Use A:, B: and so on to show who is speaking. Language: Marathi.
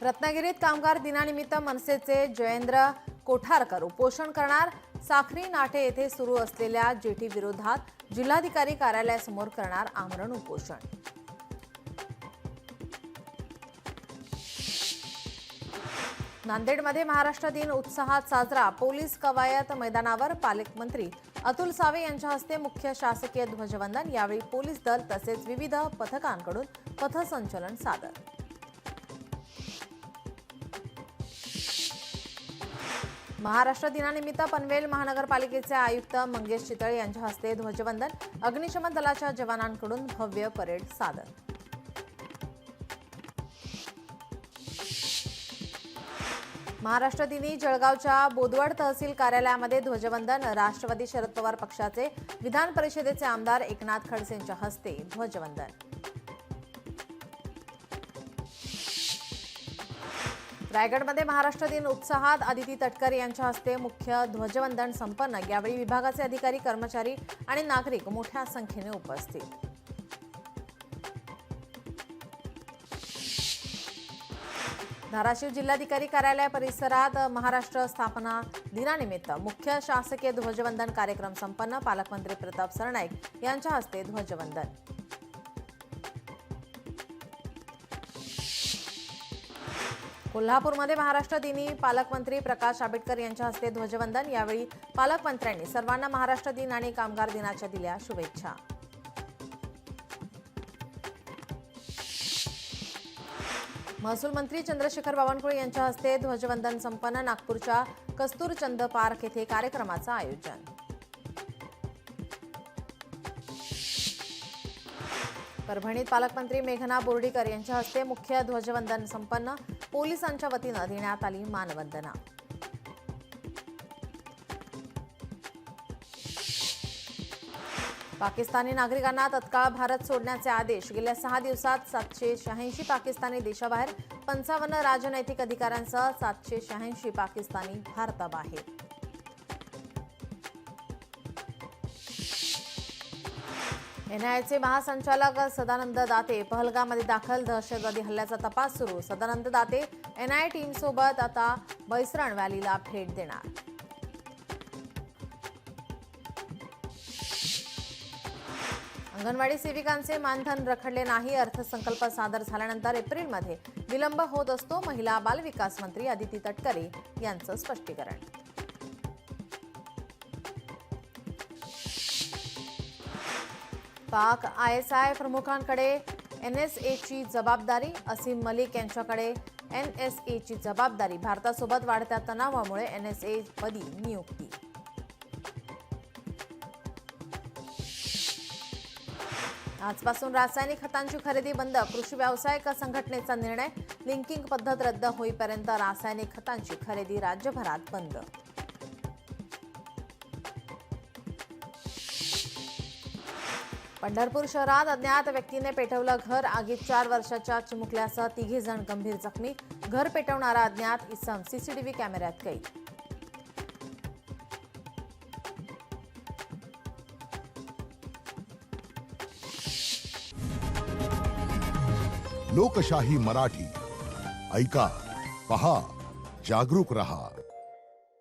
A: रत्नागिरीत कामगार दिनानिमित्त मनसेचे जयेंद्र कोठारकर उपोषण करणार। साखरी नाटे येथे सुरू असलेल्या जेटी विरोधात जिल्हाधिकारी कार्यालयासमोर करणार आमरण उपोषण। नांदेडमध्ये महाराष्ट्र दिन उत्साहात साजरा। पोलीस कवायत मैदानावर पालकमंत्री अतुल सावे यांच्या हस्ते मुख्य शासकीय ध्वजवंदन। यावेळी पोलीस दल तसेच विविध पथकांकडून पथसंचलन सादर। महाराष्ट्र दिनानिमित्त पनवेल महानगरपालिकेचे आयुक्त मंगेश चितळे यांच्या हस्ते ध्वजवंदन। अग्निशमन दलाच्या जवानांकडून भव्य परेड सादर। महाराष्ट्र दिनी जळगावच्या बोदवड तहसील कार्यालयामध्ये ध्वजवंदन। राष्ट्रवादी शरद पवार पक्षाचे विधान परिषदेचे आमदार एकनाथ खडसे यांच्या हस्ते ध्वजवंदन। रायगडमध्ये महाराष्ट्र दिन उत्साहात। आदिती तटकरे यांच्या हस्ते मुख्य ध्वजवंदन संपन्न। यावेळी विभागाचे अधिकारी, कर्मचारी आणि नागरिक मोठ्या संख्येने उपस्थित। धाराशिव जिल्हाधिकारी कार्यालय परिसरात महाराष्ट्र स्थापना दिनानिमित्त मुख्य शासकीय ध्वजवंदन कार्यक्रम संपन्न। पालकमंत्री प्रताप सरनाईक यांच्या हस्ते ध्वजवंदन। कोल्हापूरमध्ये महाराष्ट्र दिनी पालकमंत्री प्रकाश आंबेडकर यांच्या हस्ते ध्वजवंदन। यावेळी पालकमंत्र्यांनी सर्वांना महाराष्ट्र दिन आणि कामगार दिनाच्या दिल्या शुभेच्छा। महसूल मंत्री चंद्रशेखर बावनकुळे यांच्या हस्ते ध्वजवंदन संपन्न। नागपूरच्या कस्तूरचंद पार्क येथे कार्यक्रमाचं आयोजन। परभणीत पालकमंत्री मेघना बोर्डीकर यांच्या हस्ते मुख्य ध्वजवंदन संपन्न। पोलिसांच्या वतीनं देण्यात आली मानवंदना। पाकिस्तानी नागरिकांना तत्काळ भारत सोडण्याचे आदेश। गेल्या 6 दिवसात 786 पाकिस्तानी देशाबाहेर। 55 राजनैतिक अधिकाऱ्यांसह 786 पाकिस्तानी भारताबाहेर। एनआयएचे महासंचालक सदानंद दाते पहलगाममध्ये दाखल। दहशतवादी हल्ल्याचा तपास सुरू। सदानंद दाते एनआयए टीमसोबत आता बैसरण व्हॅलीला भेट देणार। अंगणवाडी सेविकांचे मानधन रखडले नाही। अर्थसंकल्प सादर झाल्यानंतर एप्रिलमध्ये विलंब होत असतो। महिला बालविकास मंत्री आदिती तटकरे यांचं स्पष्टीकरण। पाक आयएसआय प्रमुखांकडे एनएसएची जबाबदारी। असीम मलिक यांच्याकडे एनएसएची जबाबदारी। भारतासोबत वाढत्या तणावामुळे एनएसए पदी नियुक्ती। आजपासून रासायनिक खतांची खरेदी बंद। कृषी व्यावसायिक संघटनेचा निर्णय। लिंकिंग पद्धत रद्द होईपर्यंत रासायनिक खतांची खरेदी राज्यभरात बंद। पंढरपूर शहरात अज्ञात व्यक्तीने पेटवलं घर। आगीत 4 वर्षाच्या चिमुकल्यासह 3 जण गंभीर जखमी। घर पेटवणारा अज्ञात इसम सीसीटीव्ही कॅमेऱ्यात कैद।
B: लोकशाही मराठी ऐका, पहा, जागरूक रहा।